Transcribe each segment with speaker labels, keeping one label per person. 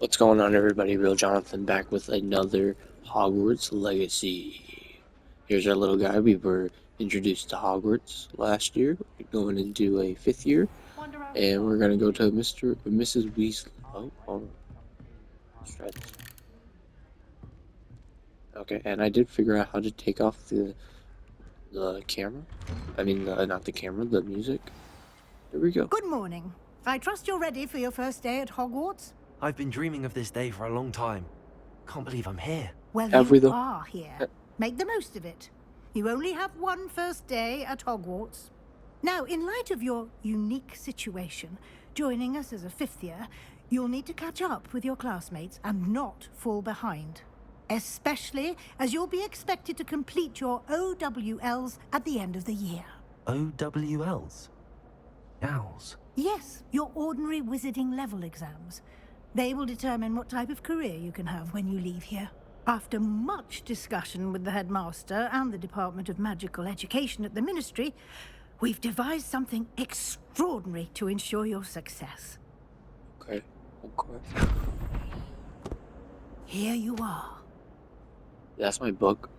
Speaker 1: What's going on, everybody? Real Jonathan back with another Hogwarts Legacy. Here's our little guy. We were introduced to Hogwarts last year. We're going into a 5th year, and we're gonna go to Mr. and Mrs. Weasley. Oh, hold on. Let's try this. Okay, and I did figure out how to take off the camera. I mean, not the camera, the music. There we go.
Speaker 2: Good morning. I trust you're ready for your first day at Hogwarts?
Speaker 3: I've been dreaming of this day for a long time. Can't believe I'm here.
Speaker 2: Well,
Speaker 1: Have we,
Speaker 2: you
Speaker 1: though?
Speaker 2: are here. Make the most of it. You only have one first day at Hogwarts. Now, in light of your unique situation, joining us as a 5th year, you'll need to catch up with your classmates and not fall behind. Especially as you'll be expected to complete your OWLs at the end of the year.
Speaker 3: OWLs? Owls.
Speaker 2: Yes, your ordinary wizarding level exams. They will determine what type of career you can have when you leave here. After much discussion with the headmaster and the Department of Magical Education at the Ministry, we've devised something extraordinary to ensure your success.
Speaker 1: Okay. Okay.
Speaker 2: Here you are.
Speaker 1: That's my book.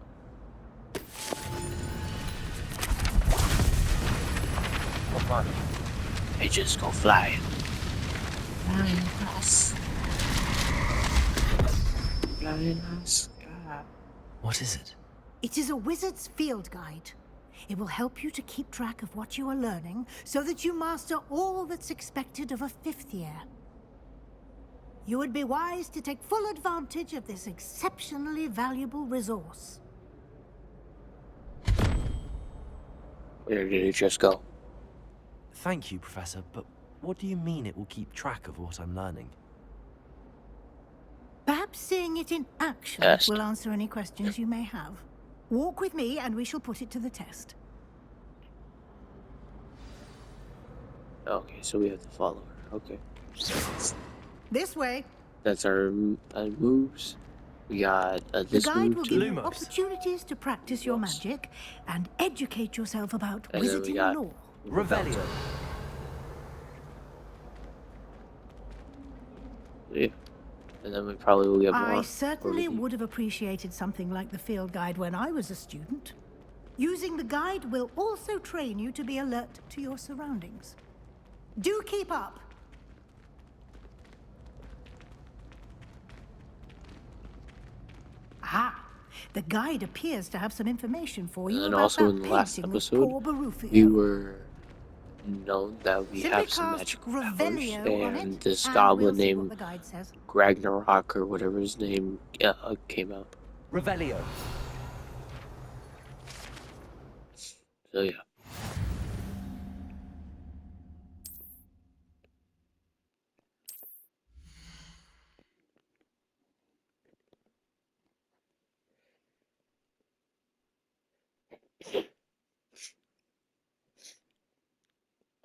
Speaker 1: Come on. Hey, just go flying. Flying across. Flying in the sky.
Speaker 3: What is it?
Speaker 2: It is a wizard's field guide. It will help you to keep track of what you are learning so that you master all that's expected of a 5th year. You would be wise to take full advantage of this exceptionally valuable resource.
Speaker 1: Where did it just go?
Speaker 3: Thank you, Professor, but what do you mean it will keep track of what I'm learning?
Speaker 2: Perhaps seeing it in action
Speaker 1: Test.
Speaker 2: will answer any questions you may have. Walk with me and we shall put it to the test.
Speaker 1: Okay, so we have to follow her. Okay.
Speaker 2: This way.
Speaker 1: That's our moves. We got
Speaker 2: The
Speaker 1: this
Speaker 2: guide
Speaker 1: move
Speaker 2: will
Speaker 1: too.
Speaker 2: give you opportunities to practice your magic and educate yourself about
Speaker 1: And then we
Speaker 2: wizarding
Speaker 1: got
Speaker 2: lore.
Speaker 3: Revelio.
Speaker 1: Yeah. And then we probably will get more.
Speaker 2: I certainly would have appreciated something like the field guide when I was a student. Using the guide will also train you to be alert to your surroundings. Do keep up. Ah, the guide appears to have some information for you
Speaker 1: And
Speaker 2: about
Speaker 1: also
Speaker 2: that
Speaker 1: in the last
Speaker 2: painting with
Speaker 1: episode,
Speaker 2: poor Barufio.
Speaker 1: we were known that we
Speaker 2: Simply
Speaker 1: have some
Speaker 2: cast
Speaker 1: magical powers,
Speaker 2: Revelio on
Speaker 1: and
Speaker 2: it,
Speaker 1: this
Speaker 2: and
Speaker 1: goblin
Speaker 2: we'll see what
Speaker 1: named
Speaker 2: the guide says.
Speaker 1: Ragnarok or whatever his name came out.
Speaker 3: Revelio.
Speaker 1: So yeah.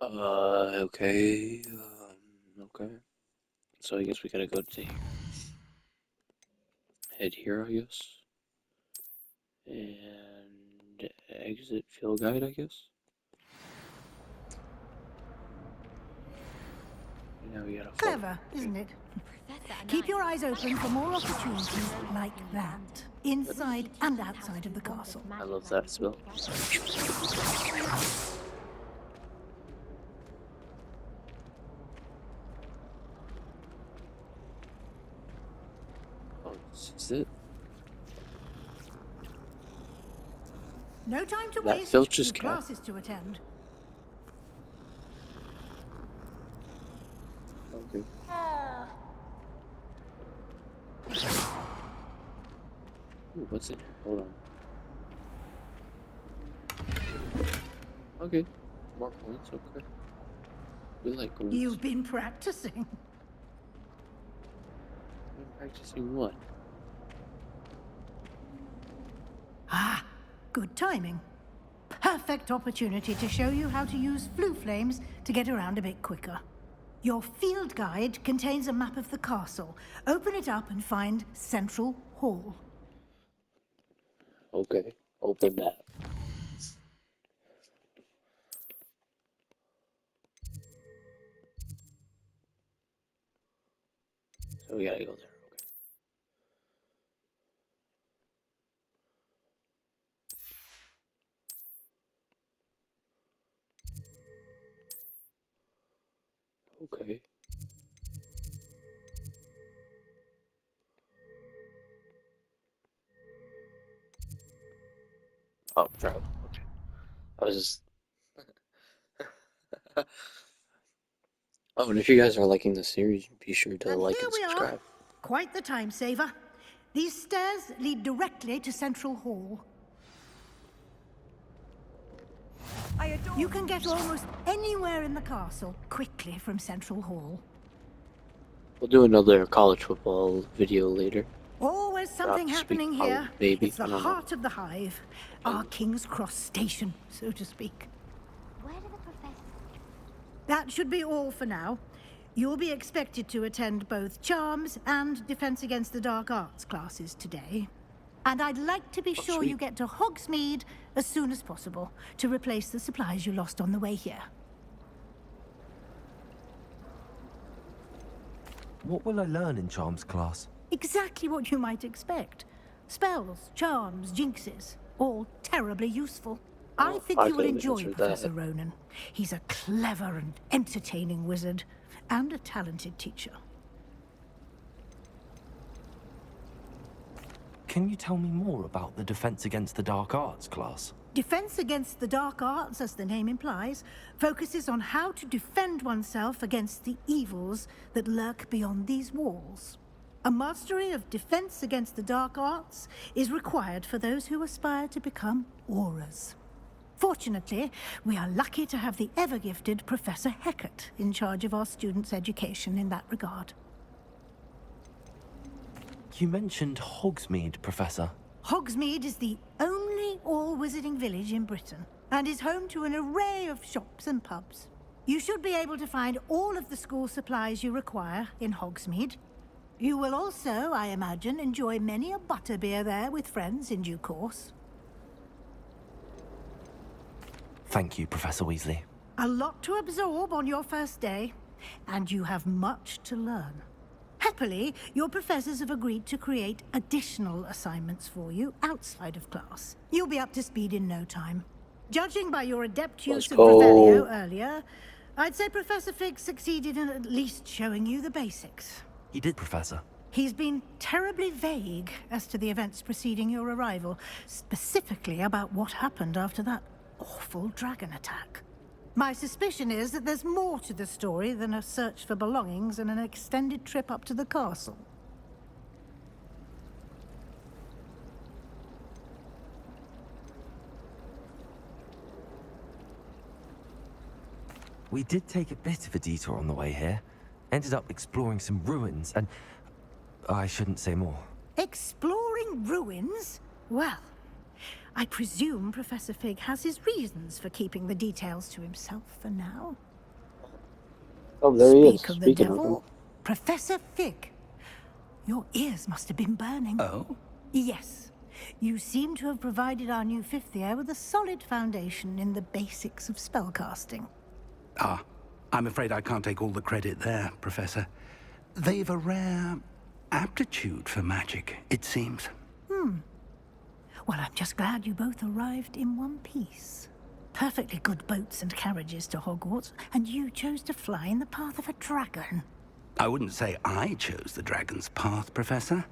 Speaker 1: Okay. Okay. So I guess we gotta go to head here, I guess. And exit field guide, I guess. And now we gotta follow.
Speaker 2: Clever, isn't it? Keep your eyes open for more opportunities like that, inside and outside of the castle.
Speaker 1: I love that spell. Oh, this is it.
Speaker 2: No time to
Speaker 1: That
Speaker 2: waste.
Speaker 1: Filch's
Speaker 2: You've
Speaker 1: cat.
Speaker 2: classes to attend.
Speaker 1: Okay. Ooh, what's it? Hold on. Okay. More points, okay. We like goals.
Speaker 2: You've been practicing.
Speaker 1: Been practicing what?
Speaker 2: Ah, good timing. Perfect opportunity to show you how to use flue flames to get around a bit quicker. Your field guide contains a map of the castle. Open it up and find Central Hall.
Speaker 1: Okay. Open that. So we gotta go there. Okay. Okay. Oh, travel. Okay. I was just. Oh, and if you guys are liking the series, be sure to
Speaker 2: And
Speaker 1: like
Speaker 2: here
Speaker 1: and
Speaker 2: we are.
Speaker 1: subscribe.
Speaker 2: Quite the time saver. These stairs lead directly to Central Hall. You can get almost anywhere in the castle quickly from Central Hall.
Speaker 1: We'll do another college football video later.
Speaker 2: Always something
Speaker 1: Not this week,
Speaker 2: happening
Speaker 1: probably,
Speaker 2: here.
Speaker 1: maybe.
Speaker 2: It's the
Speaker 1: I don't know.
Speaker 2: heart of the hive. Our King's Cross station, so to speak.
Speaker 4: Where do the professors...
Speaker 2: That should be all for now. You'll be expected to attend both Charms and Defense Against the Dark Arts classes today. And I'd like to be sure
Speaker 1: sweet.
Speaker 2: you get to Hogsmeade as soon as possible to replace the supplies you lost on the way here.
Speaker 3: What will I learn in Charms class?
Speaker 2: Exactly what you might expect. Spells, charms, jinxes, all terribly useful. I
Speaker 1: Oh,
Speaker 2: think
Speaker 1: I
Speaker 2: you will
Speaker 1: could've
Speaker 2: enjoy
Speaker 1: answered
Speaker 2: Professor
Speaker 1: that.
Speaker 2: Ronan. He's a clever and entertaining wizard, and a talented teacher.
Speaker 3: Can you tell me more about the Defense Against the Dark Arts class?
Speaker 2: Defense Against the Dark Arts, as the name implies, focuses on how to defend oneself against the evils that lurk beyond these walls. A mastery of Defense Against the Dark Arts is required for those who aspire to become auras. Fortunately, we are lucky to have the ever-gifted Professor Hecat in charge of our students' education in that regard.
Speaker 3: You mentioned Hogsmeade, Professor.
Speaker 2: Hogsmeade is the only all-wizarding village in Britain, and is home to an array of shops and pubs. You should be able to find all of the school supplies you require in Hogsmeade. You will also, I imagine, enjoy many a butterbeer there with friends in due course.
Speaker 3: Thank you, Professor Weasley.
Speaker 2: A lot to absorb on your first day, and you have much to learn. Happily, your professors have agreed to create additional assignments for you outside of class. You'll be up to speed in no time. Judging by your adept use of
Speaker 1: go.
Speaker 2: Revelio earlier, I'd say Professor Fig succeeded in at least showing you the basics.
Speaker 3: He did, Professor.
Speaker 2: He's been terribly vague as to the events preceding your arrival, specifically about what happened after that awful dragon attack. My suspicion is that there's more to the story than a search for belongings and an extended trip up to the castle.
Speaker 3: We did take a bit of a detour on the way here. Ended up exploring some ruins and... I shouldn't say more.
Speaker 2: Exploring ruins? Well, I presume Professor Fig has his reasons for keeping the details to himself for now.
Speaker 1: Oh, there he is.
Speaker 2: Speak of the
Speaker 1: Speaking of him.
Speaker 2: devil, Professor Fig. Your ears must have been burning.
Speaker 5: Oh?
Speaker 2: Yes. You seem to have provided our new fifth year with a solid foundation in the basics of spellcasting.
Speaker 5: Ah, I'm afraid I can't take all the credit there, Professor. They've a rare aptitude for magic, it seems.
Speaker 2: Well, I'm just glad you both arrived in one piece. Perfectly good boats and carriages to Hogwarts, and you chose to fly in the path of a dragon.
Speaker 5: I wouldn't say I chose the dragon's path, Professor.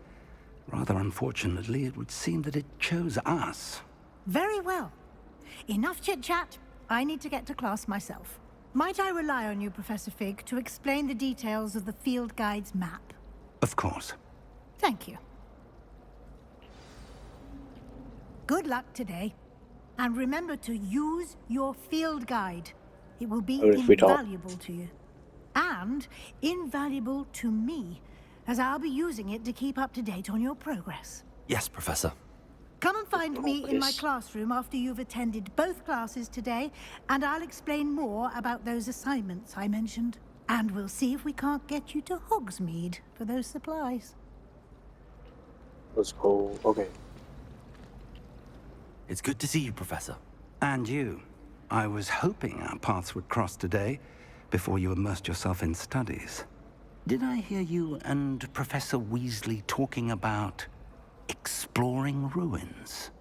Speaker 5: Rather unfortunately, it would seem that it chose us.
Speaker 2: Very well. Enough chit-chat. I need to get to class myself. Might I rely on you, Professor Fig, to explain the details of the field guide's map?
Speaker 5: Of course.
Speaker 2: Thank you. Good luck today. And remember to use your field guide. It will be
Speaker 1: What if we don't?
Speaker 2: invaluable to you. And invaluable to me, as I'll be using it to keep up to date on your progress.
Speaker 3: Yes, Professor.
Speaker 2: Come and find me in my
Speaker 1: Yes.
Speaker 2: classroom after you've attended both classes today, and I'll explain more about those assignments I mentioned. And we'll see if we can't get you to Hogsmeade for those supplies.
Speaker 1: Let's go. Okay.
Speaker 3: It's good to see you, Professor.
Speaker 5: And you. I was hoping our paths would cross today, before you immersed yourself in studies. Did I hear you and Professor Weasley talking about exploring ruins?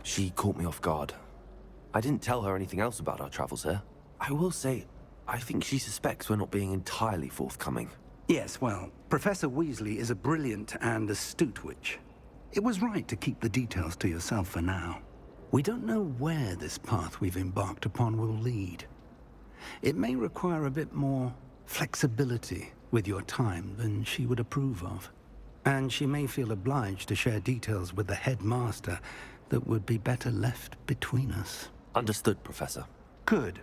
Speaker 3: She caught me off guard. I didn't tell her anything else about our travels here. I will say, I think she suspects we're not being entirely forthcoming.
Speaker 5: Yes, well, Professor Weasley is a brilliant and astute witch. It was right to keep the details to yourself for now. We don't know where this path we've embarked upon will lead. It may require a bit more flexibility with your time than she would approve of. And she may feel obliged to share details with the headmaster that would be better left between us.
Speaker 3: Understood, Professor.
Speaker 5: Good.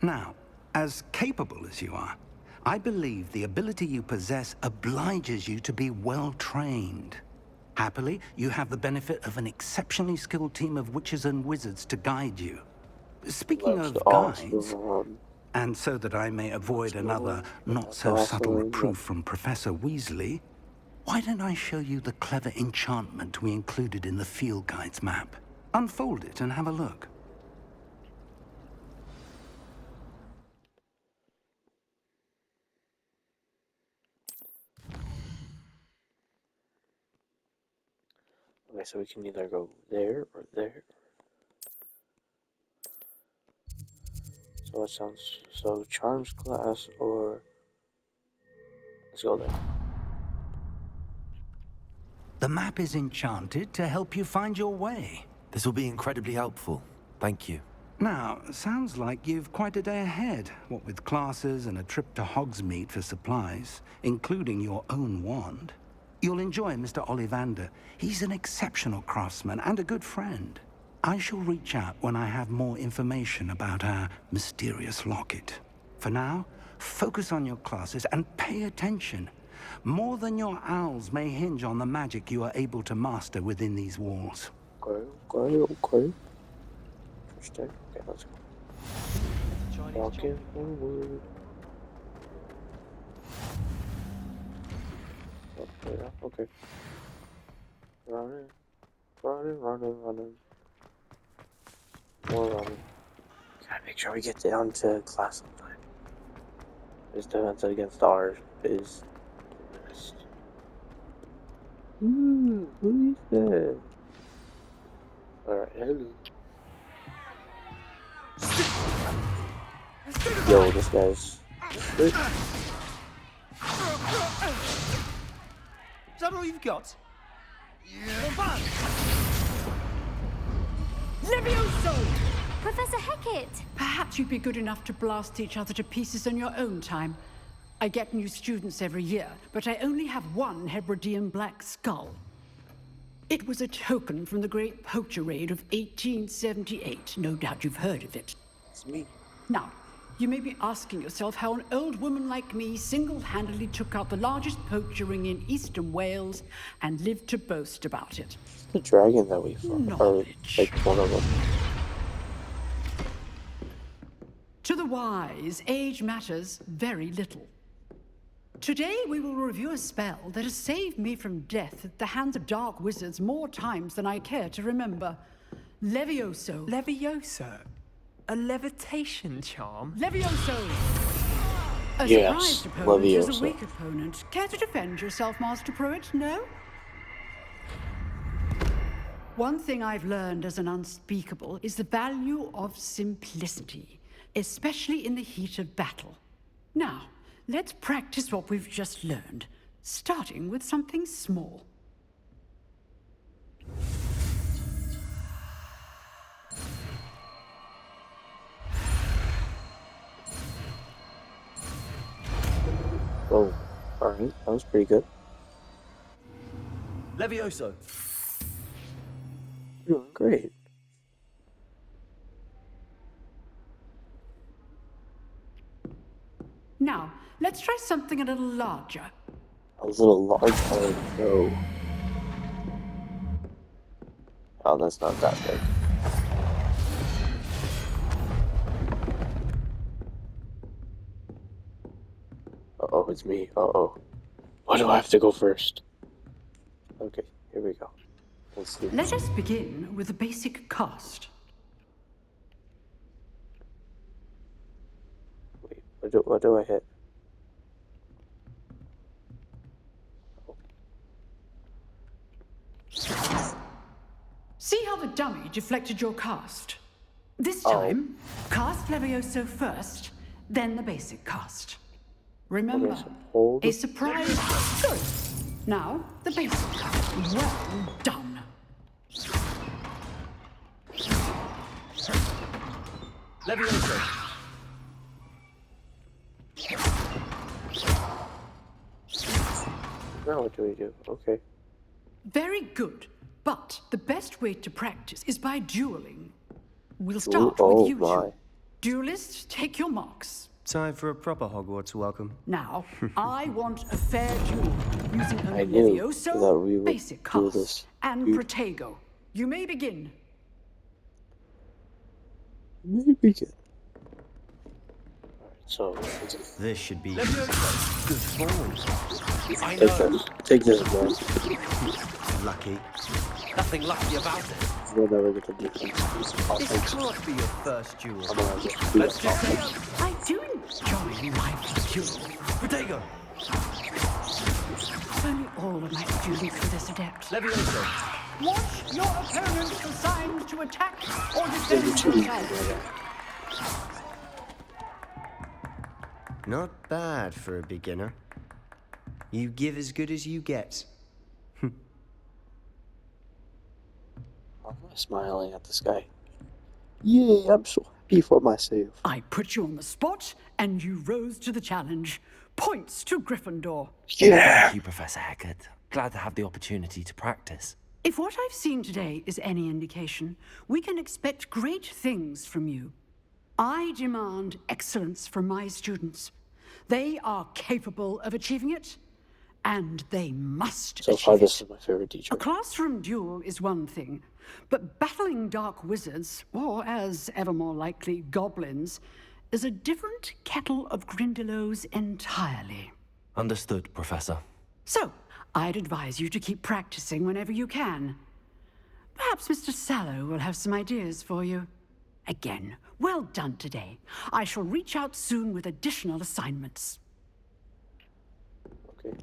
Speaker 5: Now, as capable as you are, I believe the ability you possess obliges you to be well trained. Happily, you have the benefit of an exceptionally skilled team of witches and wizards to guide you. Speaking
Speaker 1: That's
Speaker 5: of
Speaker 1: awesome.
Speaker 5: guides, and so that I may avoid another not-so-subtle
Speaker 1: awesome.
Speaker 5: reproof from Professor Weasley, why don't I show you the clever enchantment we included in the field guide's map? Unfold it and have a look.
Speaker 1: Okay, so we can either go there or there. So it sounds so charms class or let's go there.
Speaker 5: The map is enchanted to help you find your way.
Speaker 3: This will be incredibly helpful. Thank you.
Speaker 5: Now, sounds like you've quite a day ahead, what with classes and a trip to Hogsmeade for supplies, including your own wand. You'll enjoy Mr. Ollivander. He's an exceptional craftsman and a good friend. I shall reach out when I have more information about our mysterious locket. For now, focus on your classes and pay attention. More than your owls may hinge on the magic you are able to master within these walls.
Speaker 1: Okay. Interesting. Okay, let's go. Walking forward. Okay. Running. More running. Gotta make sure we get down to class on time. This defense against ours is the best. Who is that? Alright, hello. Yo, this guy's sick.
Speaker 6: Is that all you've got?
Speaker 7: Levioso!
Speaker 4: Professor Hecat!
Speaker 7: Perhaps you'd be good enough to blast each other to pieces on your own time. I get new students every year, but I only have one Hebridean black skull. It was a token from the Great Poacher Raid of 1878. No doubt you've heard of it.
Speaker 1: It's me.
Speaker 7: Now, you may be asking yourself how an old woman like me single-handedly took out the largest poacher ring in eastern Wales and lived to boast about it.
Speaker 1: The dragon that we fought. Or, like, one of them.
Speaker 7: To the wise, age matters very little. Today we will review a spell that has saved me from death at the hands of dark wizards more times than I care to remember. Levioso.
Speaker 6: Levioso? A levitation charm?
Speaker 7: Levioso! A
Speaker 1: Yes,
Speaker 7: surprised opponent is
Speaker 1: Levioso.
Speaker 7: a weak opponent. Care to defend yourself, Master Pruitt? No? One thing I've learned as an unspeakable is the value of simplicity, especially in the heat of battle. Now, let's practice what we've just learned, starting with something small.
Speaker 1: Oh, alright, that was pretty good.
Speaker 6: Levioso!
Speaker 1: You're doing great.
Speaker 7: Now, let's try something a little larger.
Speaker 1: A little large one. No. Oh, that's not that big. Uh-oh, it's me. Uh-oh. Why do I have to go first? Okay, here we go. Let's see.
Speaker 7: Let us begin with the basic cast.
Speaker 1: What do I hit?
Speaker 7: See how the dummy deflected your cast? This
Speaker 1: Oh.
Speaker 7: time, cast Levioso first, then the basic cast. Remember,
Speaker 1: Okay, so hold.
Speaker 7: a surprise. Good. Now, the basic cast. Well done.
Speaker 3: Levioso.
Speaker 1: Now what do we do? Okay.
Speaker 7: Very good. But the best way to practice is by dueling. We'll
Speaker 1: Ooh,
Speaker 7: start
Speaker 1: oh
Speaker 7: with you
Speaker 1: my.
Speaker 7: two. Duelists, take your marks.
Speaker 8: Time for a proper Hogwarts welcome.
Speaker 7: Now, I want a fair duel using
Speaker 1: I
Speaker 7: only
Speaker 1: knew that
Speaker 7: Levioso,
Speaker 1: we would
Speaker 7: basic
Speaker 1: do
Speaker 7: cast,
Speaker 1: this.
Speaker 7: and
Speaker 1: Dude.
Speaker 7: Protego. You may begin.
Speaker 1: Maybe good. Alright, so
Speaker 8: This should be
Speaker 3: Levioso. Good form. I
Speaker 1: take
Speaker 3: know.
Speaker 1: this. Take this, man.
Speaker 8: lucky.
Speaker 3: Nothing lucky about it.
Speaker 1: We're never gonna do this.
Speaker 8: This can't be your first duel.
Speaker 1: I'm gonna just do
Speaker 3: Let's
Speaker 1: it.
Speaker 3: just say
Speaker 7: I do enjoy my duel.
Speaker 3: Protego.
Speaker 7: Only all of my students are this adept.
Speaker 3: Levioso.
Speaker 7: Watch your opponents assigned to attack or defend
Speaker 1: Maybe two.
Speaker 7: themselves.
Speaker 8: Not bad for a beginner. You give as good as you get.
Speaker 1: Why am I smiling at this guy? Yay, I'm so happy for myself.
Speaker 7: I put you on the spot, and you rose to the challenge. Points to Gryffindor.
Speaker 1: Yeah!
Speaker 3: Thank you, Professor Hecat. Glad to have the opportunity to practice.
Speaker 7: If what I've seen today is any indication, we can expect great things from you. I demand excellence from my students. They are capable of achieving it, and they must
Speaker 1: So
Speaker 7: achieve
Speaker 1: far,
Speaker 7: it.
Speaker 1: this is my favorite teacher.
Speaker 7: A classroom duel is one thing, but battling dark wizards, or as ever more likely, goblins, is a different kettle of Grindylows entirely.
Speaker 3: Understood, Professor.
Speaker 7: So, I'd advise you to keep practicing whenever you can. Perhaps Mr. Sallow will have some ideas for you. Again, well done today. I shall reach out soon with additional assignments.
Speaker 1: Okay.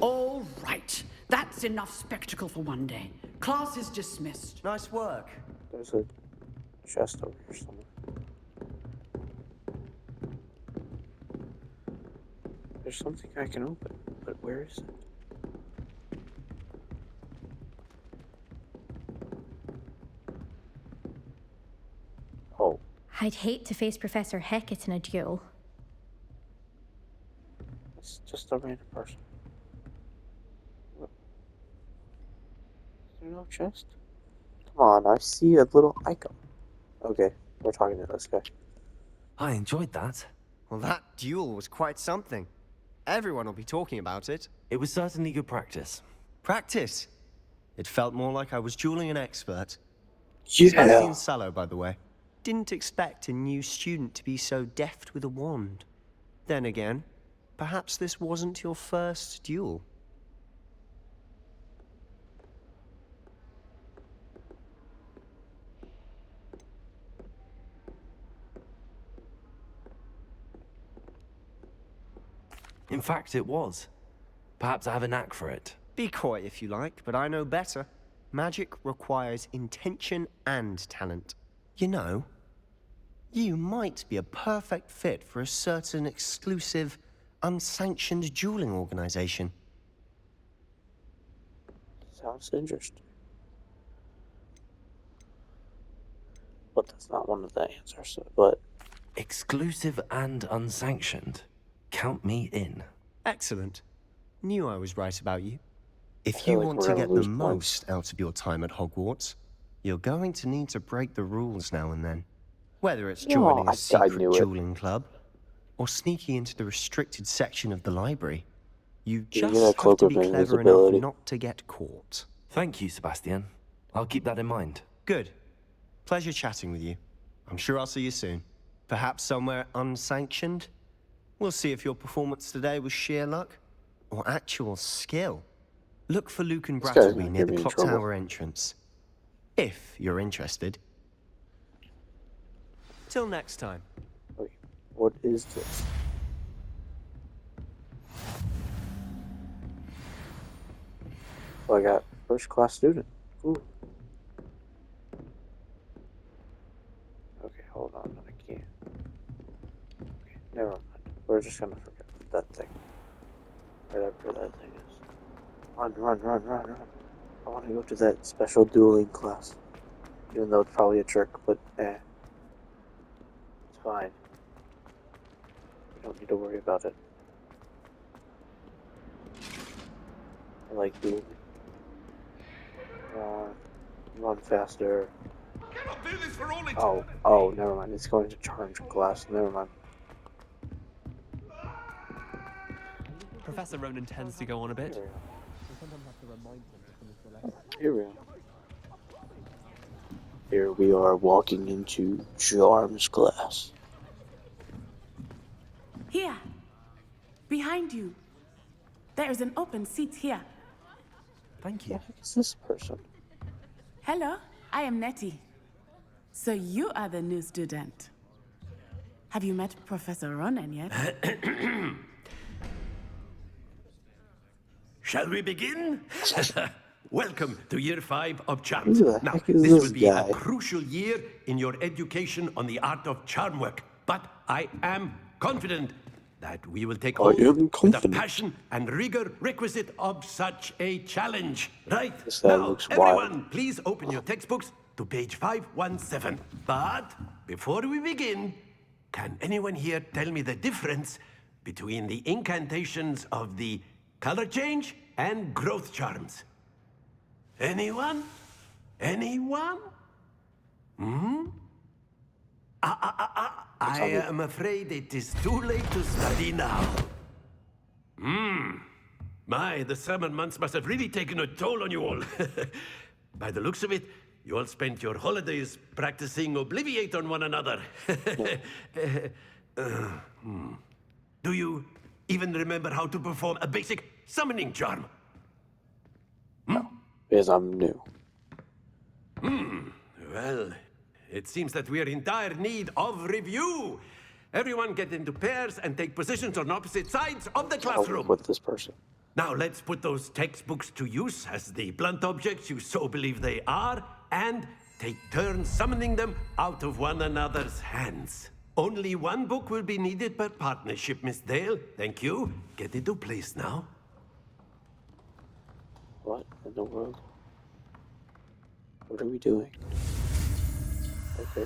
Speaker 7: All right. That's enough spectacle for one day. Class is dismissed.
Speaker 8: Nice work.
Speaker 1: There's a chest over here somewhere. There's something I can open, but where is it? Oh,
Speaker 4: I'd hate to face Professor Hecat in a duel.
Speaker 1: it's just a random person. What? Is there no chest? Come on, I see a little icon. Okay, we're talking to this guy.
Speaker 3: I enjoyed that.
Speaker 8: Well, that duel was quite something. Everyone will be talking about it.
Speaker 3: It was certainly good practice.
Speaker 8: Practice. It felt more like I was dueling an expert.
Speaker 1: Yeah!
Speaker 8: Sebastian Sallow, by the way. Didn't expect a new student to be so deft with a wand. Then again, perhaps this wasn't your first duel.
Speaker 3: In fact, it was. Perhaps I have a knack for it.
Speaker 8: Be coy if you like, but I know better. Magic requires intention and talent. You know, you might be a perfect fit for a certain exclusive, unsanctioned dueling organization.
Speaker 1: Sounds interesting. But that's not one of the answers, but
Speaker 3: Exclusive and unsanctioned. Count me in.
Speaker 8: Excellent. Knew I was right about you. If
Speaker 1: feel
Speaker 8: you
Speaker 1: like
Speaker 8: want
Speaker 1: we're
Speaker 8: to
Speaker 1: gonna
Speaker 8: get the
Speaker 1: lose points.
Speaker 8: most out of your time at Hogwarts, you're going to need to break the rules now and then. Whether it's
Speaker 1: Yeah,
Speaker 8: joining
Speaker 1: I
Speaker 8: a secret
Speaker 1: knew it.
Speaker 8: dueling club, or sneaking into the restricted section of the library, you
Speaker 1: Using
Speaker 8: just
Speaker 1: a
Speaker 8: have
Speaker 1: cloak
Speaker 8: to
Speaker 1: of
Speaker 8: be clever enough
Speaker 1: invisibility.
Speaker 8: not to get caught.
Speaker 3: Thank you, Sebastian. I'll keep that in mind.
Speaker 8: Good. Pleasure chatting with you. I'm sure I'll see you soon. Perhaps somewhere unsanctioned? We'll see if your performance today was sheer luck or actual skill. Look for Luke and
Speaker 1: This guy's
Speaker 8: Brattleby
Speaker 1: gonna
Speaker 8: near
Speaker 1: get
Speaker 8: the
Speaker 1: me in
Speaker 8: clock
Speaker 1: trouble.
Speaker 8: tower entrance. If you're interested. Till next time.
Speaker 1: wait, what is this? Oh, I got first class student. Ooh. Okay, hold on. I can't. Okay, never mind. We're just gonna forget that thing. Whatever that thing is. Run, run, run, run, run. I want to go to that special dueling class. Even though it's probably a trick, but it's fine. We don't need to worry about it. I like dueling. Run faster. Oh, never mind. It's going to charge class. Never mind.
Speaker 9: Professor Ronan tends to go on a bit.
Speaker 1: Here we are. Here we are walking into Charms class.
Speaker 10: Here, behind you. There is an open seat here.
Speaker 3: Thank you.
Speaker 1: What the heck is this person?
Speaker 10: Hello, I am Nettie. So you are the new student. Have you met Professor Ronan yet?
Speaker 11: Shall we begin? Welcome to Year 5 of
Speaker 1: Who
Speaker 11: Charms.
Speaker 1: the
Speaker 11: Now,
Speaker 1: heck is
Speaker 11: this
Speaker 1: this
Speaker 11: will be
Speaker 1: guy?
Speaker 11: a crucial year in your education on the art of charm work. But I am confident that we will take hold with the passion and rigor requisite of such a challenge. Right?
Speaker 1: This guy
Speaker 11: Now,
Speaker 1: looks
Speaker 11: everyone,
Speaker 1: wild.
Speaker 11: please open your textbooks to page 517. But before we begin, can anyone here tell me the difference between the incantations of the color change and growth charms? Anyone? Anyone? I am afraid it is too late to study now. My, the summer months must have really taken a toll on you all. By the looks of it, you all spent your holidays practicing Obliviate on one another. Do you even remember how to perform a basic summoning charm?
Speaker 1: Because I'm new.
Speaker 11: Well, it seems that we are in dire need of review. Everyone get into pairs and take positions on opposite sides of the classroom.
Speaker 1: With this person.
Speaker 11: Now let's put those textbooks to use as the blunt objects you so believe they are, and take turns summoning them out of one another's hands. Only one book will be needed per partnership, Miss Dale. Thank you. Get into place now.
Speaker 1: What in the world? What are we doing? Okay.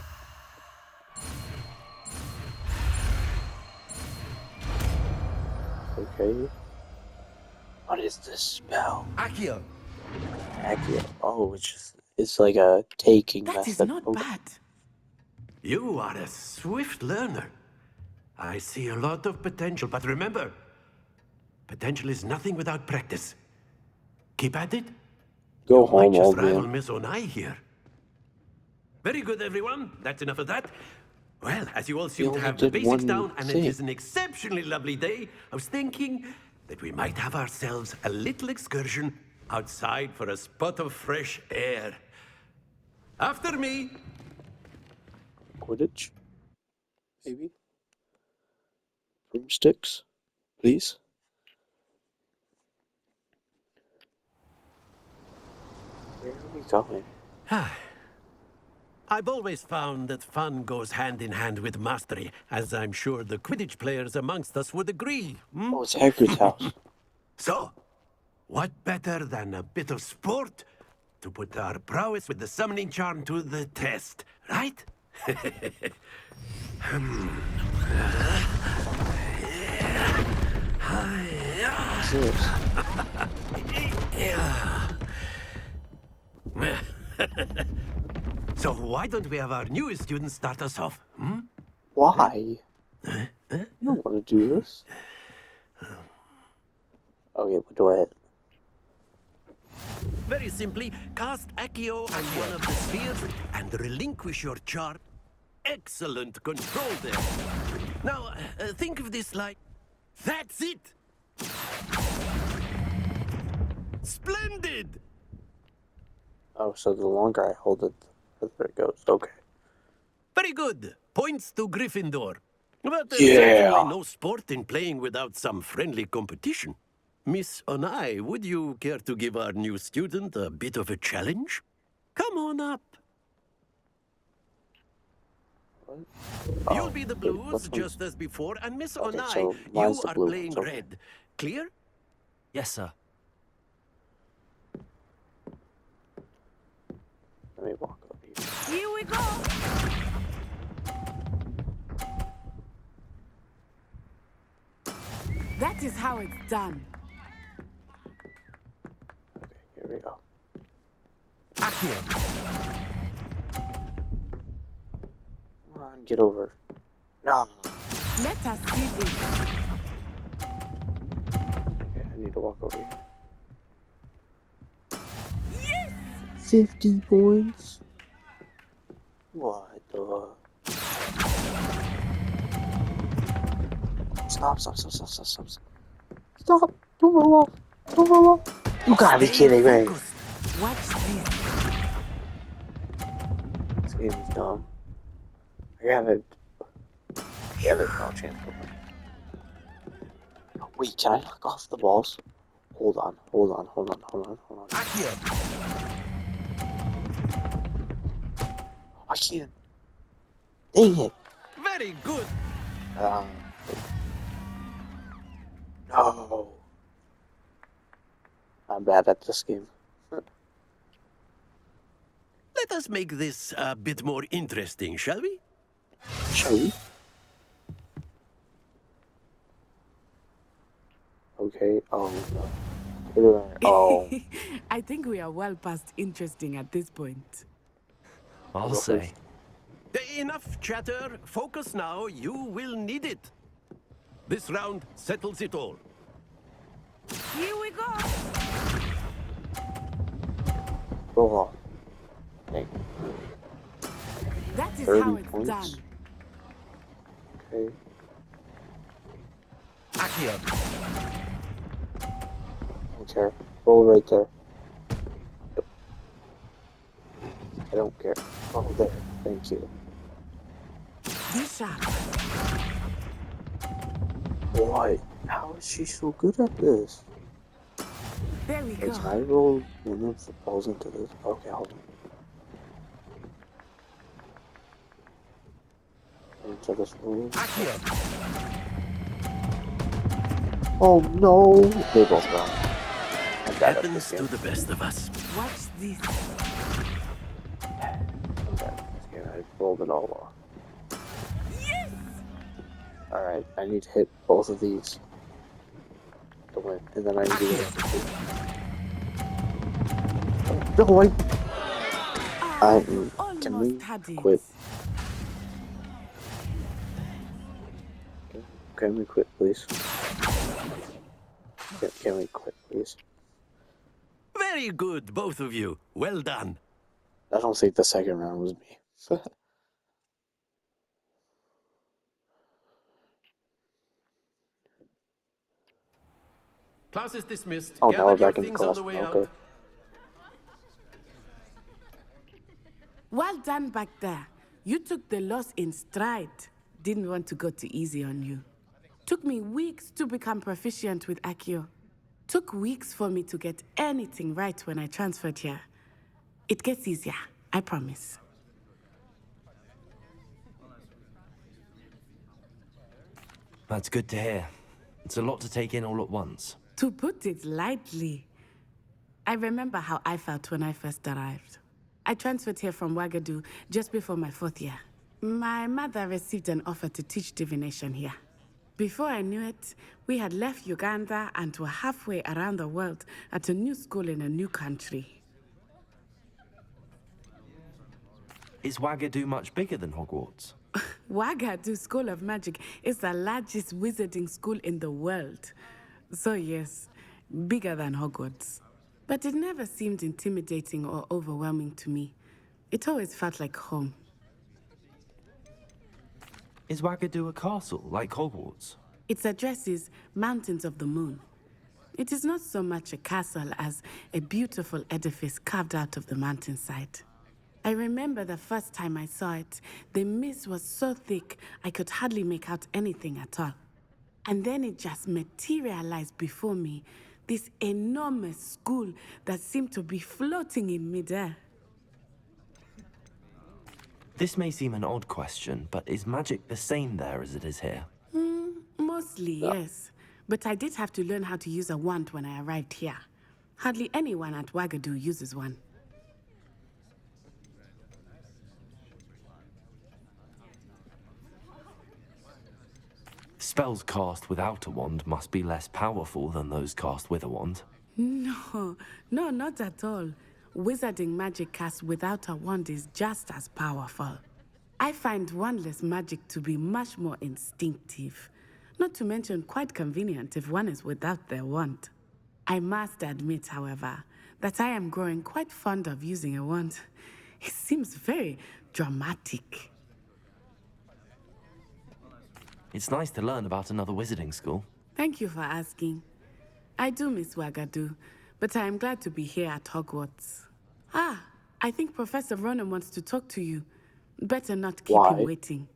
Speaker 1: Okay. What is this spell?
Speaker 11: Accio.
Speaker 1: Accio. Oh, it's like a taking
Speaker 10: That
Speaker 1: method.
Speaker 10: is not
Speaker 1: Okay.
Speaker 10: bad.
Speaker 11: You are a swift learner. I see a lot of potential, but remember, potential is nothing without practice. Keep at it.
Speaker 1: Go
Speaker 11: You might
Speaker 1: home,
Speaker 11: just
Speaker 1: old
Speaker 11: rival
Speaker 1: man.
Speaker 11: Miss Onai here. Very good, everyone. That's enough of that. Well, as you all seem to
Speaker 1: only
Speaker 11: have the
Speaker 1: did
Speaker 11: basics
Speaker 1: one
Speaker 11: down, and it
Speaker 1: thing.
Speaker 11: is an exceptionally lovely day, I was thinking that we might have ourselves a little excursion outside for a spot of fresh air. After me.
Speaker 1: Quidditch? Maybe? Broomsticks? Please? Where are we going?
Speaker 11: I've always found that fun goes hand in hand with mastery, as I'm sure the Quidditch players amongst us would agree.
Speaker 1: Oh, it's Hagrid's house.
Speaker 11: So, what better than a bit of sport to put our prowess with the summoning charm to the test, right?
Speaker 1: What's this?
Speaker 11: So why don't we have our newest student start us off?
Speaker 1: Why? I don't want to do this. Okay, what do I hit?
Speaker 11: Very simply, cast Accio on one of the spheres and relinquish your charm. Excellent control there. Now, think of this like... That's it! Splendid!
Speaker 1: Oh, so the longer I hold it, the further it goes. Okay.
Speaker 11: Very good. Points to Gryffindor. But there's
Speaker 1: Yeah.
Speaker 11: certainly no sport in playing without some friendly competition. Miss Onai, would you care to give our new student a bit of a challenge? Come on up. You'll be the
Speaker 1: Wait,
Speaker 11: blues
Speaker 1: which one's...
Speaker 11: just as before, and Miss
Speaker 1: Okay,
Speaker 11: Onai,
Speaker 1: so
Speaker 11: you
Speaker 1: mine's the
Speaker 11: are
Speaker 1: blue
Speaker 11: playing
Speaker 1: ones, okay.
Speaker 11: red. Clear?
Speaker 3: Yes, sir.
Speaker 1: Let me walk over here.
Speaker 10: Here we go. That is how it's done.
Speaker 1: Okay, here we go.
Speaker 3: Accio.
Speaker 1: Come on, get over. No.
Speaker 10: Let us see this.
Speaker 1: Okay, I need to walk over here.
Speaker 10: Yes!
Speaker 1: 50 points? What the... Stop. Stop! Don't roll off! Don't roll off! You gotta be kidding me!
Speaker 10: Watch this.
Speaker 1: This game is dumb. I gotta... Yeah, there's no chance for me. Wait, can I knock off the balls? Hold on.
Speaker 3: Accio.
Speaker 1: I can't. Dang it.
Speaker 11: Very good.
Speaker 1: No. I'm bad at this game.
Speaker 11: Let us make this a bit more interesting, shall we?
Speaker 1: Shall we? Okay, oh.
Speaker 10: I think we are well past interesting at this point.
Speaker 3: I'll say.
Speaker 11: Enough chatter. Focus now. You will need it. This round settles it all.
Speaker 10: Here we go.
Speaker 1: Go on. Thank you.
Speaker 10: That is
Speaker 1: 30
Speaker 10: how it's
Speaker 1: points.
Speaker 10: done.
Speaker 1: Okay.
Speaker 3: Accio.
Speaker 1: Don't care. Roll right there. I don't care. Oh, there. Thank you.
Speaker 10: Be sharp.
Speaker 1: What? How is she so good at this?
Speaker 10: There we
Speaker 1: Wait,
Speaker 10: go.
Speaker 1: can I roll one of the balls into this? Okay, hold on. Into this room.
Speaker 3: Accio.
Speaker 1: Oh no! They both gone. I'm bad at
Speaker 11: Happens
Speaker 1: this
Speaker 11: to
Speaker 1: game.
Speaker 11: the best of us.
Speaker 10: Watch this.
Speaker 1: I'm bad at this game. I rolled it all off.
Speaker 10: Yes!
Speaker 1: Alright, I need to hit both of these to win. And then I need to get it. No, can we
Speaker 10: Almost had it.
Speaker 1: quit? Can we quit, please? Can we quit, please?
Speaker 11: Very good, both of you. Well done.
Speaker 1: I don't think the second round was me.
Speaker 11: Class is dismissed.
Speaker 1: Oh, now we're
Speaker 11: Gather your
Speaker 1: back in
Speaker 11: things on
Speaker 1: class.
Speaker 11: the way
Speaker 1: Okay.
Speaker 11: out.
Speaker 10: Well done back there. You took the loss in stride. Didn't want to go too easy on you. Took me weeks to become proficient with Accio. Took weeks for me to get anything right when I transferred here. It gets easier, I promise.
Speaker 3: That's good to hear. It's a lot to take in all at once.
Speaker 10: To put it lightly, I remember how I felt when I first arrived. I transferred here from Ouagadougou just before my 4th year. My mother received an offer to teach divination here. Before I knew it, we had left Uganda and were halfway around the world at a new school in a new country.
Speaker 3: Is Ouagadougou much bigger than Hogwarts?
Speaker 10: Ouagadougou School of Magic is the largest wizarding school in the world. So yes, bigger than Hogwarts. But it never seemed intimidating or overwhelming to me. It always felt like home.
Speaker 3: Is Ouagadougou a castle, like Hogwarts?
Speaker 10: Its address is Mountains of the Moon. It is not so much a castle as a beautiful edifice carved out of the mountainside. I remember the first time I saw it, the mist was so thick I could hardly make out anything at all. And then it just materialized before me, This enormous school that seemed to be floating in midair.
Speaker 3: This may seem an odd question, but is magic the same there as it is here?
Speaker 10: Mostly, yes. But I did have to learn how to use a wand when I arrived here. Hardly anyone at Wagadu uses one.
Speaker 3: Spells cast without a wand must be less powerful than those cast with a wand.
Speaker 10: No, not at all. Wizarding magic cast without a wand is just as powerful. I find wandless magic to be much more instinctive. Not to mention quite convenient if one is without their wand. I must admit, however, that I am growing quite fond of using a wand. It seems very dramatic.
Speaker 3: It's nice to learn about another wizarding school.
Speaker 10: Thank you for asking. I do miss Wagadu, but I am glad to be here at Hogwarts. I think Professor Ronan wants to talk to you. Better not keep him waiting.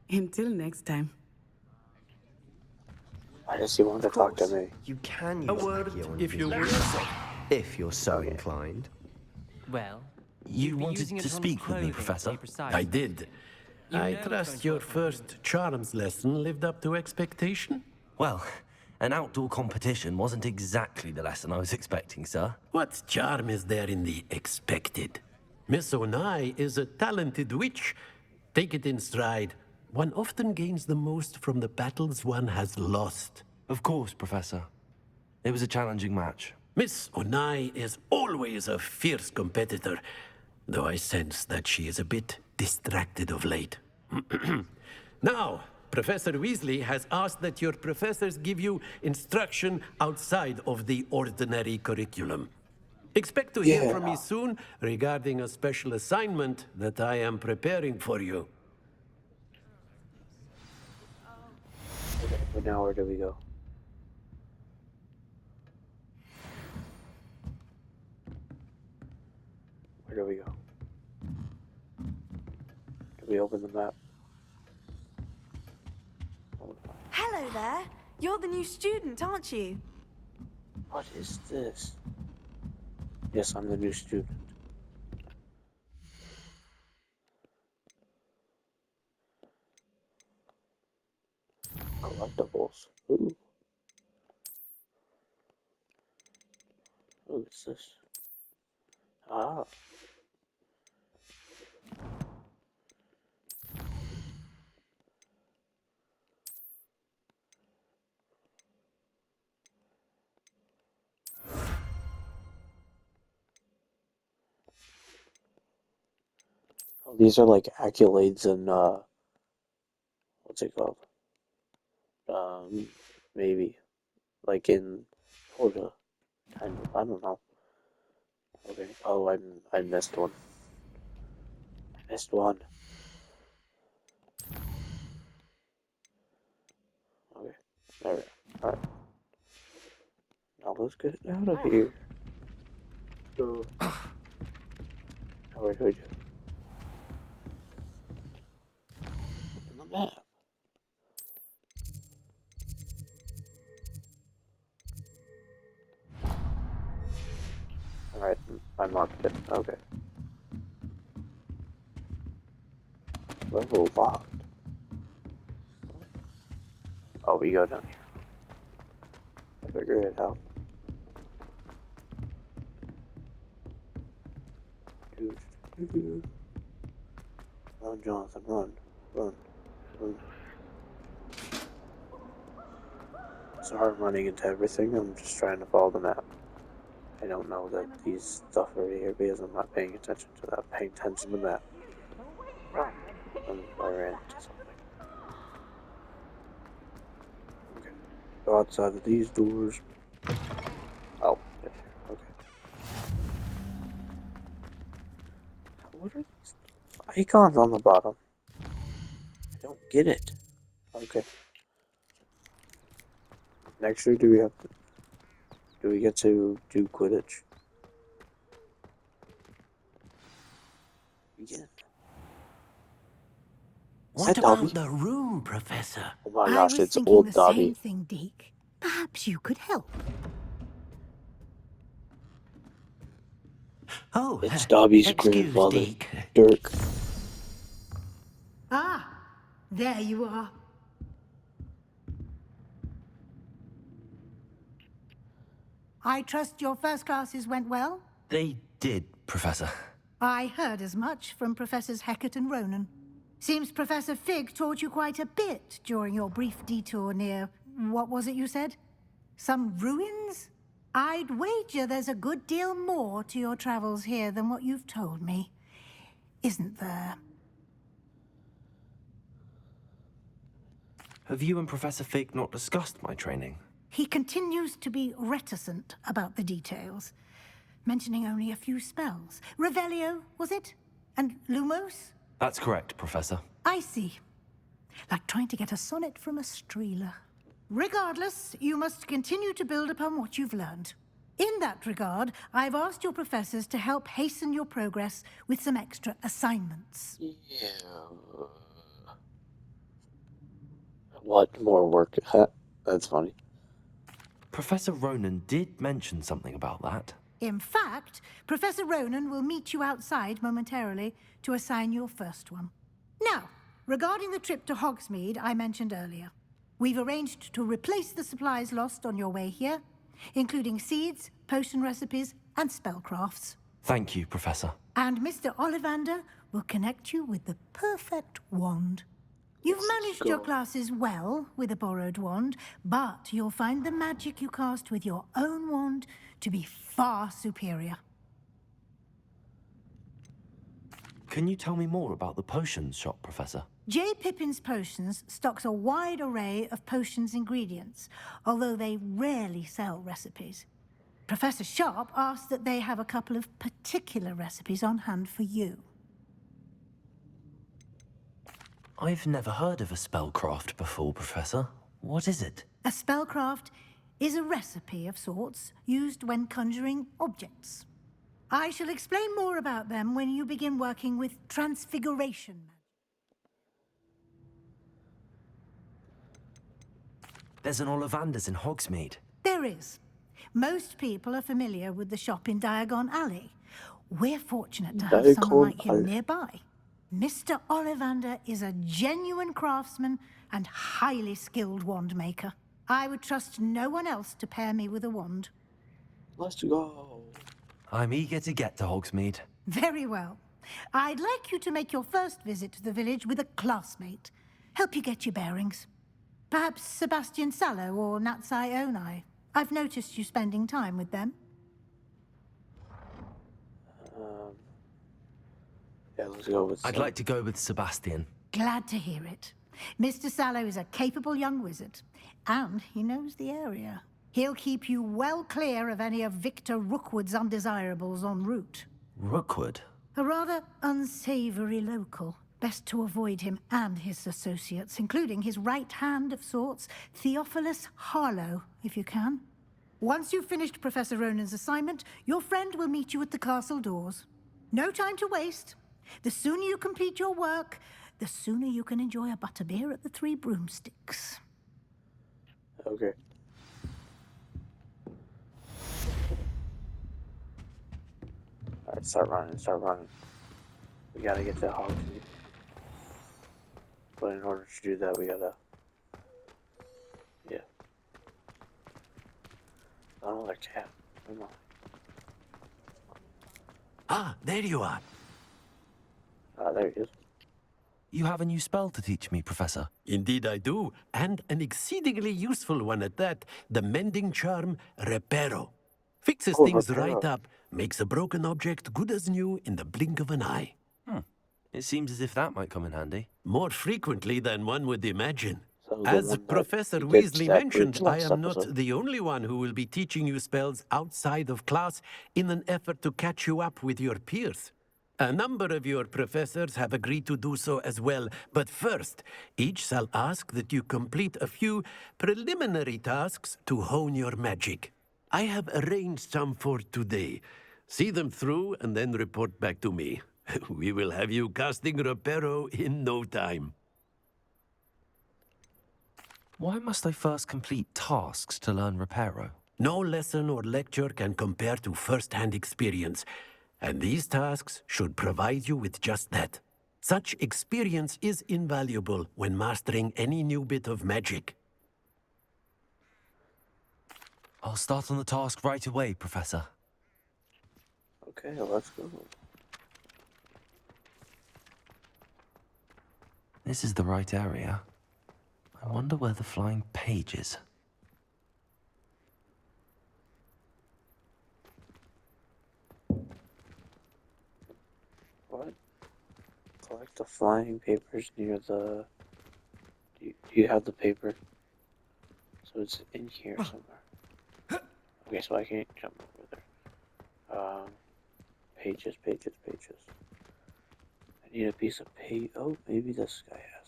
Speaker 10: Until next time.
Speaker 1: Why does he want to talk to me?
Speaker 8: You can use
Speaker 11: A word, if you wish.
Speaker 8: if you're so inclined.
Speaker 9: Well,
Speaker 3: You wanted to speak with me, Professor?
Speaker 11: I did. I trust your first charms lesson lived up to expectation?
Speaker 3: Well, an outdoor competition wasn't exactly the lesson I was expecting, sir.
Speaker 11: What charm is there in the expected? Miss Onai is a talented witch. Take it in stride. One often gains the most from the battles one has lost.
Speaker 3: Of course, Professor. It was a challenging match.
Speaker 11: Miss Onai is always a fierce competitor, though I sense that she is a bit distracted of late. Now, Professor Weasley has asked that your professors give you instruction outside of the ordinary curriculum. Expect to hear from me soon regarding a special assignment that I am preparing for you.
Speaker 1: But now where do we go? Where do we go? Do we open the map?
Speaker 12: Hello there. You're the new student, aren't you?
Speaker 1: What is this? Yes, I'm the new student. Collectibles. Ooh. What's this? Ah. Oh, these are like accolades and what's it called? Maybe like in Florida, kind of. I don't know. Okay. Oh, I missed one. I missed one. Okay. There we go. All right. Now let's get out of here. So, now where do we do? Open the map. Alright, I marked it. Okay. Level locked. Oh, we go down here. I figured it out. Run, Jonathan, run. Run. Run. Sorry I'm running into everything. I'm just trying to follow the map. I don't know that these stuff are here because I'm not paying attention to that. Paying attention to the map. Run. I ran into something. Okay. Go outside of these doors. Oh, okay. What are these icons on the bottom? I don't get it. Okay. Next year, do we get to do Quidditch? Again.
Speaker 11: What about the room, Professor?
Speaker 1: Oh my
Speaker 2: I
Speaker 1: gosh,
Speaker 2: was
Speaker 1: it's
Speaker 2: thinking
Speaker 1: old
Speaker 2: the
Speaker 1: Dobby.
Speaker 2: same thing, Deke. Perhaps you could help.
Speaker 8: Oh,
Speaker 1: It's Dobby's
Speaker 8: excuse
Speaker 1: grandfather,
Speaker 8: Deke.
Speaker 1: Dirk.
Speaker 2: Ah, there you are. I trust your first classes went well?
Speaker 3: They did, Professor.
Speaker 2: I heard as much from Professors Hecat and Ronan. Seems Professor Fig taught you quite a bit during your brief detour near... what was it you said? Some ruins? I'd wager there's a good deal more to your travels here than what you've told me. Isn't there?
Speaker 3: Have you and Professor Fig not discussed my training?
Speaker 2: He continues to be reticent about the details, mentioning only a few spells. Revelio, was it? And Lumos?
Speaker 3: That's correct, Professor.
Speaker 2: I see. Like trying to get a sonnet from a streeler. Regardless, you must continue to build upon what you've learned. In that regard, I've asked your professors to help hasten your progress with some extra assignments.
Speaker 1: Yeah. What more work? That's funny.
Speaker 3: Professor Ronan did mention something about that.
Speaker 2: In fact, Professor Ronan will meet you outside momentarily to assign your first one. Now, regarding the trip to Hogsmeade I mentioned earlier, we've arranged to replace the supplies lost on your way here, including seeds, potion recipes, and spellcrafts.
Speaker 3: Thank you, Professor.
Speaker 2: And Mr. Ollivander will connect you with the perfect wand. You've managed your classes well with a borrowed wand, but you'll find the magic you cast with your own wand to be far superior.
Speaker 3: Can you tell me more about the potions shop, Professor?
Speaker 2: J. Pippin's Potions stocks a wide array of potions ingredients, although they rarely sell recipes. Professor Sharp asked that they have a couple of particular recipes on hand for you.
Speaker 3: I've never heard of a spellcraft before, Professor. What is it?
Speaker 2: A spellcraft is a recipe of sorts used when conjuring objects. I shall explain more about them when you begin working with transfiguration.
Speaker 3: There's an Ollivander's in Hogsmeade.
Speaker 2: There is. Most people are familiar with the shop in Diagon Alley. We're fortunate to have someone like him nearby. Mr. Ollivander is a genuine craftsman and highly skilled wand maker. I would trust no one else to pair me with a wand.
Speaker 1: Let's go.
Speaker 3: I'm eager to get to Hogsmeade.
Speaker 2: Very well. I'd like you to make your first visit to the village with a classmate. Help you get your bearings. Perhaps Sebastian Sallow or Natsai Onai. I've noticed you spending time with them.
Speaker 1: Yeah, let's go with
Speaker 3: I'd like to go with Sebastian.
Speaker 2: Glad to hear it. Mr. Sallow is a capable young wizard, and he knows the area. He'll keep you well clear of any of Victor Rookwood's undesirables en route.
Speaker 3: Rookwood?
Speaker 2: A rather unsavory local. Best to avoid him and his associates, including his right hand of sorts, Theophilus Harlow, if you can. Once you've finished Professor Ronan's assignment, your friend will meet you at the castle doors. No time to waste. The sooner you complete your work, the sooner you can enjoy a butterbeer at the Three Broomsticks.
Speaker 1: Okay. Alright, start running. We gotta get to Hogsmeade. But in order to do that, we gotta... Yeah. Another cat. Come on.
Speaker 11: Ah, there you are.
Speaker 1: Ah, there he is.
Speaker 3: You have a new spell to teach me, Professor.
Speaker 11: Indeed I do, and an exceedingly useful one at that, the mending charm Reparo. Fixes things right up, makes a broken object good as new in the blink of an eye.
Speaker 3: It seems as if that might come in handy.
Speaker 11: More frequently than one would imagine.
Speaker 1: So
Speaker 11: As Professor Weasley mentioned, I am not the only one who will be teaching you spells outside of class in an effort to catch you up with your peers. A number of your professors have agreed to do so as well, but first, each shall ask that you complete a few preliminary tasks to hone your magic. I have arranged some for today. See them through and then report back to me. We will have you casting Reparo in no time.
Speaker 3: Why must I first complete tasks to learn Reparo?
Speaker 11: No lesson or lecture can compare to first-hand experience. And these tasks should provide you with just that. Such experience is invaluable when mastering any new bit of magic.
Speaker 3: I'll start on the task right away, Professor.
Speaker 1: Okay, let's go.
Speaker 3: This is the right area. I wonder where the flying page is.
Speaker 1: What? Collect the flying papers near the... Do you have the paper? So it's in here somewhere. Okay, so I can't jump over there. Pages. I need a piece of paper. Oh, maybe this guy has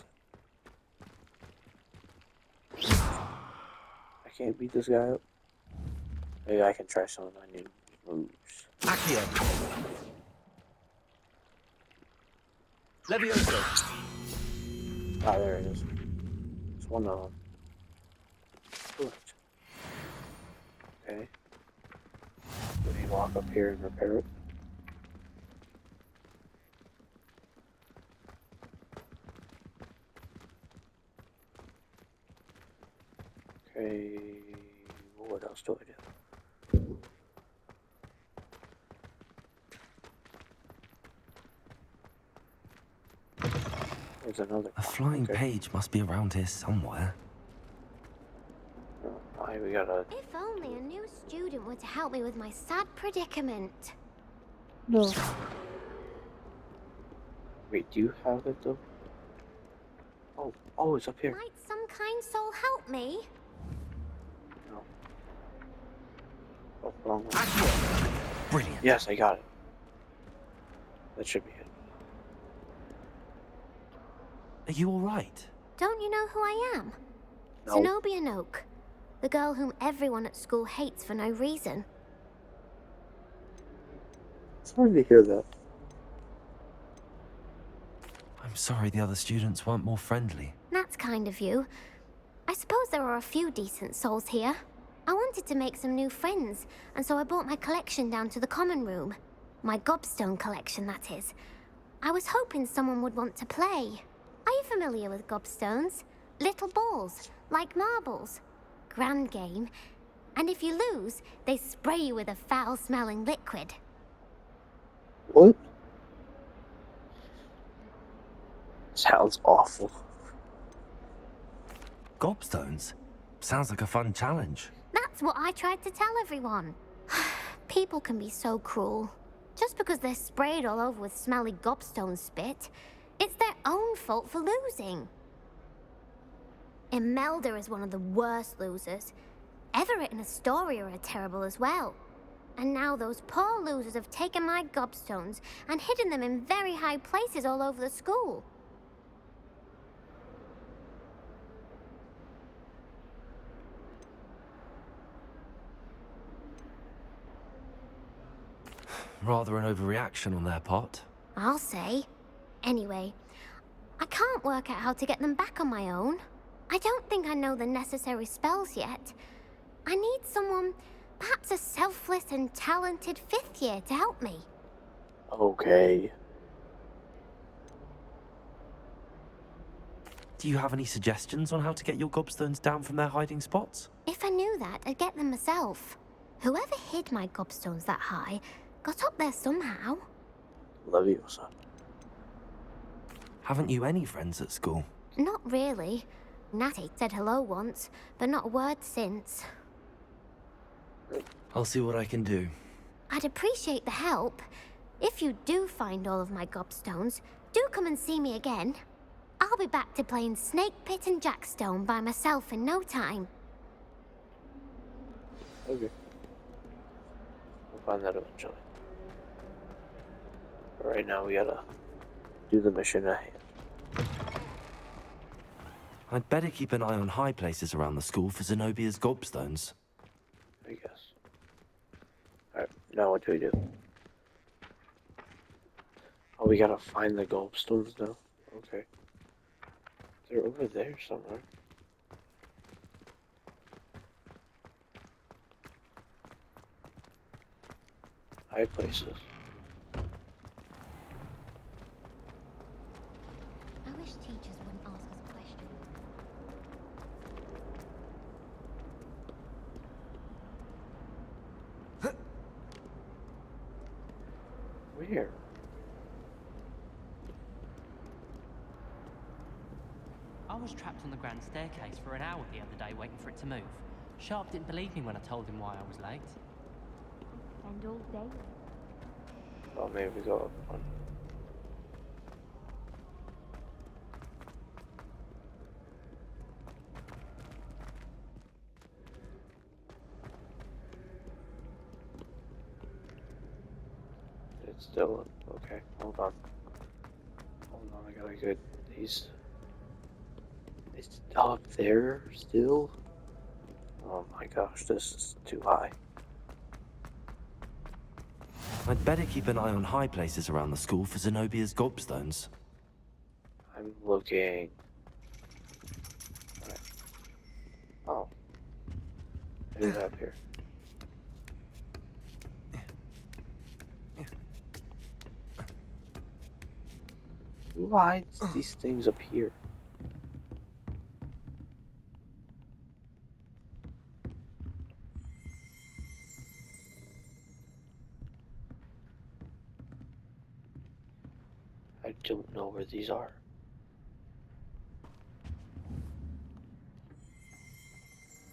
Speaker 1: it. I can't beat this guy up. Maybe I can try some of my new moves.
Speaker 3: Accio! Levioso!
Speaker 1: Ah, there it is. It's one of them. Correct. Okay. Let me walk up here and repair it. Okay, what else do I do? There's another.
Speaker 3: A flying page must be around here somewhere.
Speaker 1: Why we gotta...
Speaker 13: If only a new student were to help me with my sad predicament.
Speaker 1: No. Wait, do you have it though? Oh, it's up here.
Speaker 13: Might some kind soul help me?
Speaker 1: No. Oh, wrong one.
Speaker 3: Brilliant.
Speaker 1: Yes, I got it. That should be it.
Speaker 3: Are you alright?
Speaker 13: Don't you know who I am?
Speaker 1: No.
Speaker 13: Zenobia Noak, the girl whom everyone at school hates for no reason.
Speaker 1: Sorry to hear that.
Speaker 3: I'm sorry the other students weren't more friendly.
Speaker 13: That's kind of you. I suppose there are a few decent souls here. I wanted to make some new friends, and so I brought my collection down to the common room. My gobstone collection, that is. I was hoping someone would want to play. Are you familiar with gobstones? Little balls, like marbles. Grand game. And if you lose, they spray you with a foul-smelling liquid.
Speaker 1: What? Sounds awful.
Speaker 3: Gobstones? Sounds like a fun challenge.
Speaker 13: That's what I tried to tell everyone. People can be so cruel. Just because they're sprayed all over with smelly gobstone spit, it's their own fault for losing. Imelda is one of the worst losers. Everett and Astoria are terrible as well. And now those poor losers have taken my gobstones and hidden them in very high places all over the school.
Speaker 3: Rather an overreaction on their part.
Speaker 13: I'll say. Anyway, I can't work out how to get them back on my own. I don't think I know the necessary spells yet. I need someone, perhaps a selfless and talented 5th year to help me.
Speaker 1: Okay.
Speaker 3: Do you have any suggestions on how to get your gobstones down from their hiding spots?
Speaker 13: If I knew that, I'd get them myself. Whoever hid my gobstones that high got up there somehow.
Speaker 1: Leviosa.
Speaker 3: Haven't you any friends at school?
Speaker 13: Not really. Natty said hello once, but not a word since.
Speaker 3: I'll see what I can do.
Speaker 13: I'd appreciate the help. If you do find all of my gobstones, do come and see me again. I'll be back to playing Snake Pit and Jackstone by myself in no time.
Speaker 1: Okay. We'll find that eventually. But right now we gotta do the mission at hand.
Speaker 3: I'd better keep an eye on high places around the school for Zenobia's gobstones.
Speaker 1: I guess. Alright, now what do we do? Oh, we gotta find the gobstones now? Okay. They're over there somewhere. High places. Where?
Speaker 9: I was trapped on the grand staircase for an hour the other day waiting for it to move. Sharp didn't believe me when I told him why I was late.
Speaker 13: And all day.
Speaker 1: Oh, maybe we go up one. It's still up. Okay, hold on. Hold on, I gotta get these. It's up there still? Oh my gosh, this is too high.
Speaker 3: I'd better keep an eye on high places around the school for Zenobia's gobstones.
Speaker 1: I'm looking. Right. Oh. Maybe up here. Why these things up here? I don't know where these are.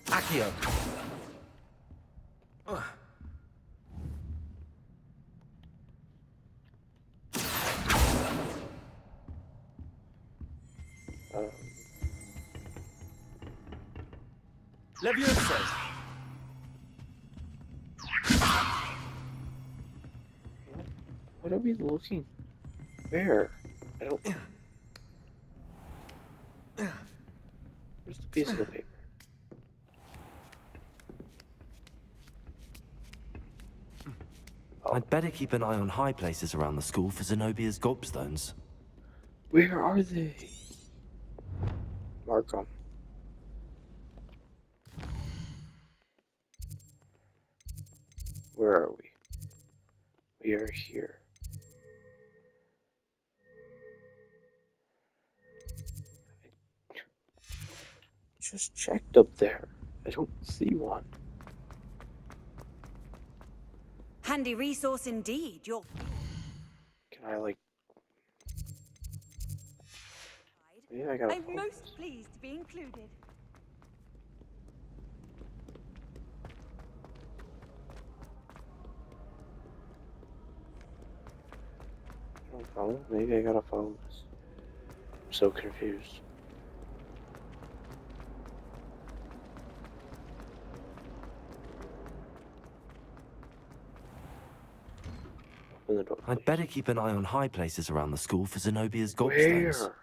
Speaker 3: Accio!
Speaker 11: Leviosa!
Speaker 1: What are we looking? Where? I don't. Where's the piece of the paper?
Speaker 3: I'd better keep an eye on high places around the school for Zenobia's gobstones.
Speaker 1: Where are they? Mark them. Where are we? We are here. I just checked up there. I don't see one.
Speaker 14: Handy resource indeed. You're.
Speaker 1: Can I like? Maybe I gotta.
Speaker 14: I'm most pleased to be included.
Speaker 1: I don't follow. Maybe I gotta follow this. I'm so confused. Open the door.
Speaker 3: I'd better keep an eye on high places around the school for Zenobia's gobstones.
Speaker 1: Where?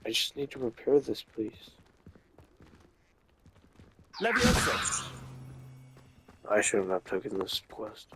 Speaker 1: I just need to repair this, please.
Speaker 11: Leviosa!
Speaker 1: I shouldn't have taken this quest.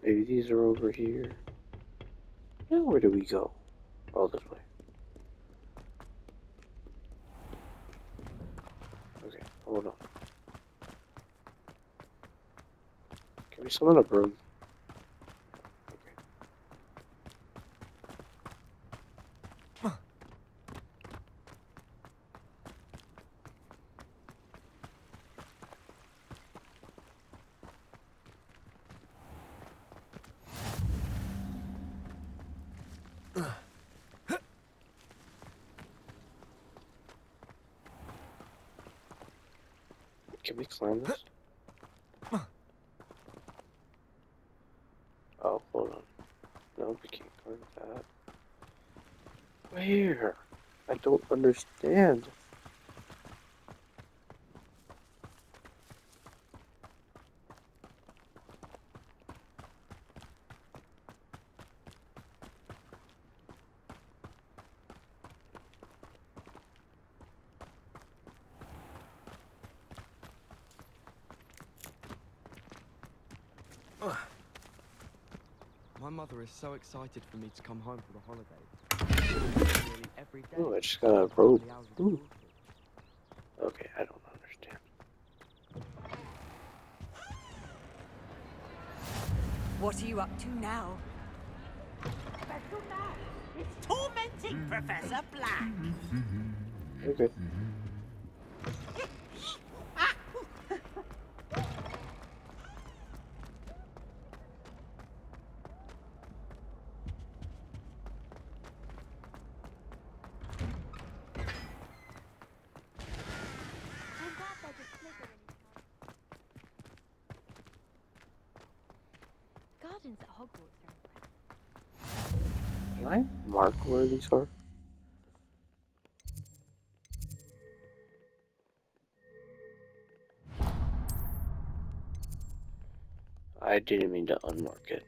Speaker 1: Maybe these are over here. Now where do we go? Oh, this way. Okay, hold on. Can we summon a broom? Can we climb this? Oh, hold on. No, we can't climb that. Where? I don't understand.
Speaker 3: My mother is so excited for me to come home for the holidays. Nearly every day.
Speaker 1: Oh, I just got a rope. Ooh. Okay, I don't understand.
Speaker 14: What are you up to now?
Speaker 15: It's tormenting Professor Black.
Speaker 1: Okay.
Speaker 4: Gardens at Hogwarts are
Speaker 1: Can I mark where these are? I didn't mean to unmark it.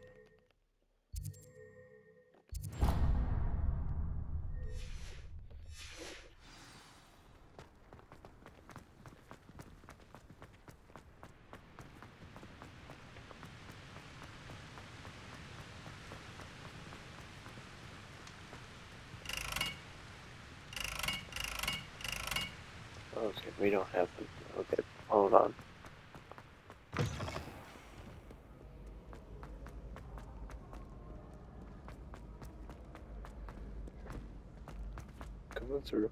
Speaker 1: Okay, we don't have them. Okay, hold on. Coming through.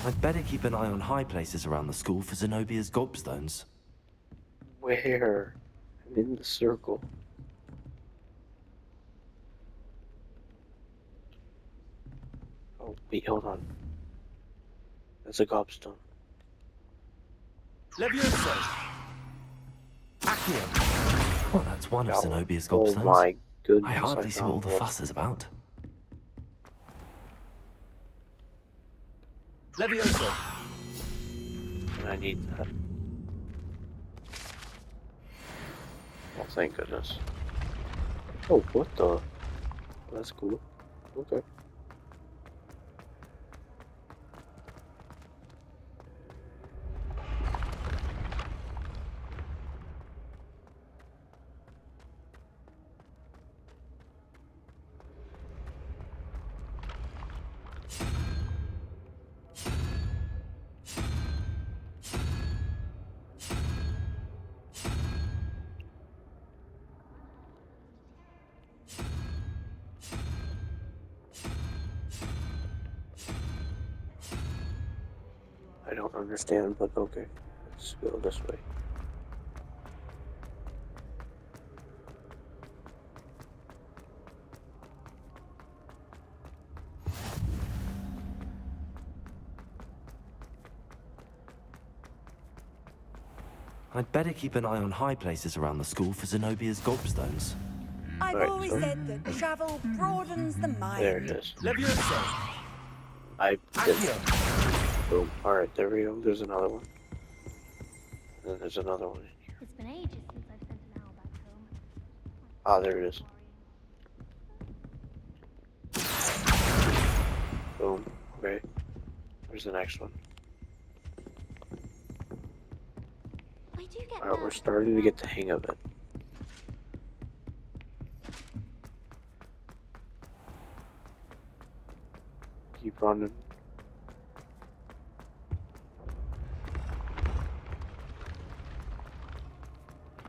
Speaker 3: I'd better keep an eye on high places around the school for Zenobia's gobstones.
Speaker 1: Where? I'm in the circle. Oh, wait, hold on. That's a gobstone.
Speaker 3: Levioso! Accio! Well, that's one of Zenobia's
Speaker 1: Oh
Speaker 3: gobstones.
Speaker 1: my goodness,
Speaker 3: I hardly see what all
Speaker 1: found
Speaker 3: the
Speaker 1: one.
Speaker 3: fuss is about. Levioso!
Speaker 1: I need that. Oh, thank goodness. Oh, what the? That's cool. Okay. I don't understand, but okay. Let's go this way.
Speaker 3: I'd better keep an eye on high places around the school for Zenobia's gobstones.
Speaker 14: I've
Speaker 1: Right,
Speaker 14: always
Speaker 1: so-
Speaker 14: said that travel broadens the mind.
Speaker 1: There it is.
Speaker 3: Levioso!
Speaker 1: I did.
Speaker 3: Accio!
Speaker 1: Boom. Alright, there we go. There's another one. And then there's another one in here.
Speaker 4: It's been ages since I've spent an hour back home.
Speaker 1: Ah, there it is. Boom. Okay. Where's the next one?
Speaker 13: I do get
Speaker 1: Alright, we're
Speaker 13: nervous
Speaker 1: starting to get the hang of it. Keep running.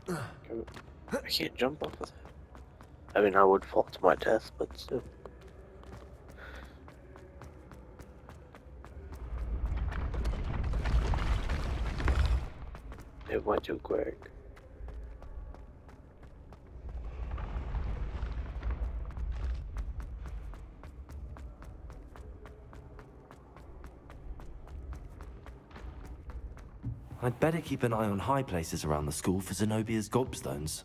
Speaker 1: I can't jump off of that. I mean, I would fall to my death, but still. It went too quick.
Speaker 3: I'd better keep an eye on high places around the school for Zenobia's gobstones.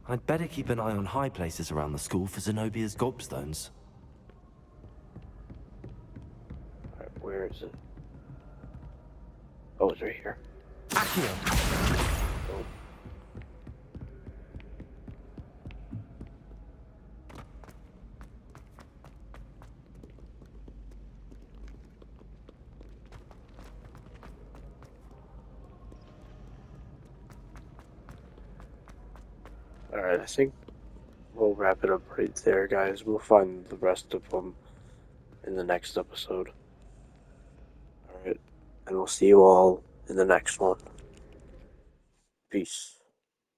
Speaker 3: I'd better keep an eye on high places around the school for Zenobia's gobstones.
Speaker 1: Alright, where is it? Oh, it's right here.
Speaker 3: Accio!
Speaker 1: Oh. Alright, I think we'll wrap it up right there, guys. We'll find the rest of them in the next episode. Alright, and we'll see you all in the next one. Peace.